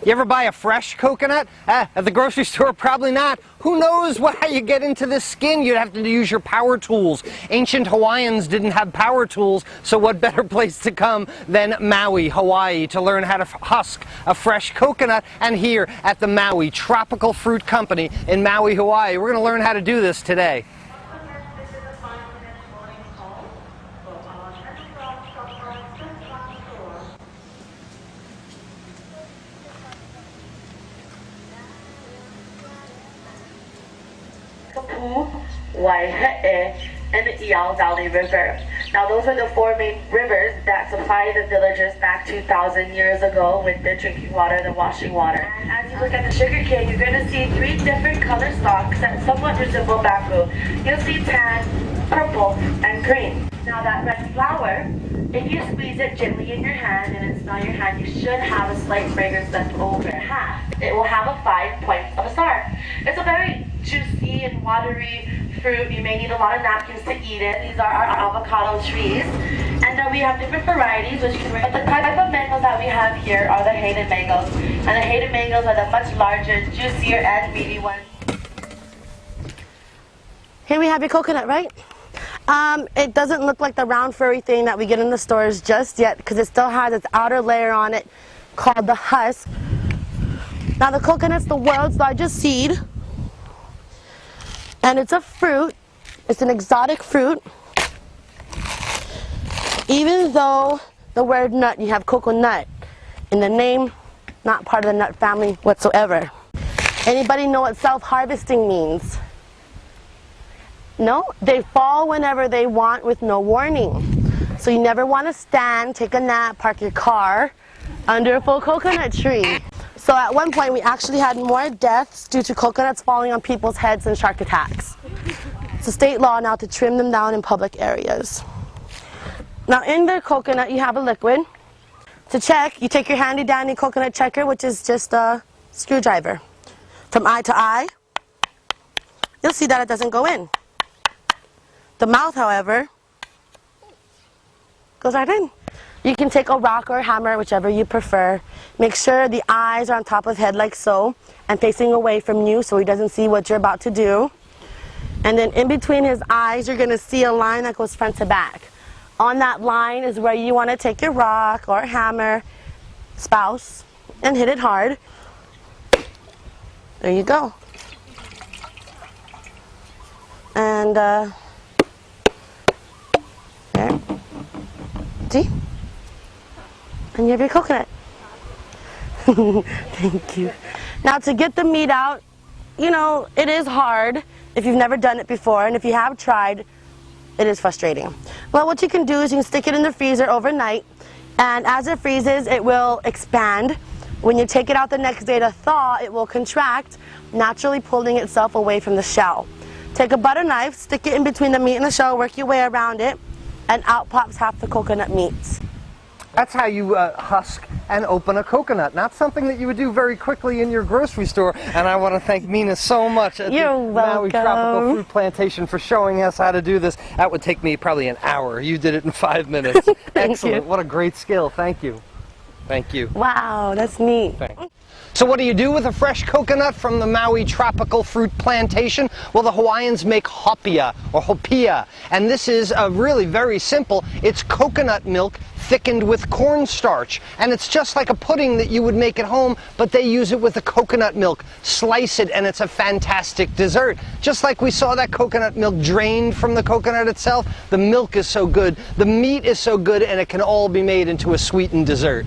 You ever buy a fresh coconut? At the grocery store, probably not. Who knows how you get into this skin? You'd have to use your power tools. Ancient Hawaiians didn't have power tools, so what better place to come than Maui, Hawaii, to learn how to husk a fresh coconut? And here at the Maui Tropical Fruit Company in Maui, Hawaii, we're going to learn how to do this today. Waihe'e, and the Iao Valley River. Now those are the four main rivers that supply the villagers back 2,000 years ago with the drinking water, the washing water. And as you look at the sugar cane, you're going to see three different color stalks that somewhat resemble bamboo. You'll see tan, purple, and green. Now that red flower, if you squeeze it gently in your hand and then smell your hand, you should have a slight fragrance left over. Half, it will have a 5 points of a star. It's a very juicy and watery fruit. You may need a lot of napkins to eat it. These are our avocado trees. And then we have different varieties, which can but the type of mangoes that we have here are the Hayden mangoes. And the Hayden mangoes are the much larger, juicier, and meaty ones. Here we have your coconut, right? It doesn't look like the round furry thing that we get in the stores just yet because it still has its outer layer on it called the husk. Now the coconut's the world's largest seed, and it's a fruit. It's an exotic fruit. Even though the word nut, you have coconut in the name, not part of the nut family whatsoever. Anybody know what self-harvesting means? No, they fall whenever they want with no warning. So you never want to stand, take a nap, park your car under a full coconut tree. So at one point we actually had more deaths due to coconuts falling on people's heads than shark attacks. It's a state law now to trim them down in public areas. Now in the coconut you have a liquid. To check, you take your handy dandy coconut checker, which is just a screwdriver. From eye to eye, you'll see that it doesn't go in. The mouth, however, goes right in. You can take a rock or a hammer, whichever you prefer. Make sure the eyes are on top of the head like so, and facing away from you so he doesn't see what you're about to do. And then in between his eyes, you're going to see a line that goes front to back. On that line is where you want to take your rock or hammer, spouse, and hit it hard. There you go. And there. See? And you have your coconut. Thank you. Now to get the meat out, you know, it is hard if you've never done it before, and if you have tried, it is frustrating. Well, what you can do is you can stick it in the freezer overnight, and as it freezes, it will expand. When you take it out the next day to thaw, it will contract, naturally pulling itself away from the shell. Take a butter knife, stick it in between the meat and the shell, work your way around it, and out pops half the coconut meat. That's how you husk and open a coconut. Not something that you would do very quickly in your grocery store. And I want to thank Mina so much at You're the welcome. Maui Tropical Fruit Plantation for showing us how to do this. That would take me probably an hour. You did it in 5 minutes. Excellent. You. What a great skill. Thank you. Thank you. Wow, that's neat. Thanks. So what do you do with a fresh coconut from the Maui Tropical Fruit Plantation? Well, the Hawaiians make hopia or hopia, and this is really very simple. It's coconut milk thickened with cornstarch, and it's just like a pudding that you would make at home, but they use it with the coconut milk. Slice it, and it's a fantastic dessert. Just like we saw that coconut milk drained from the coconut itself, the milk is so good, the meat is so good, and it can all be made into a sweetened dessert.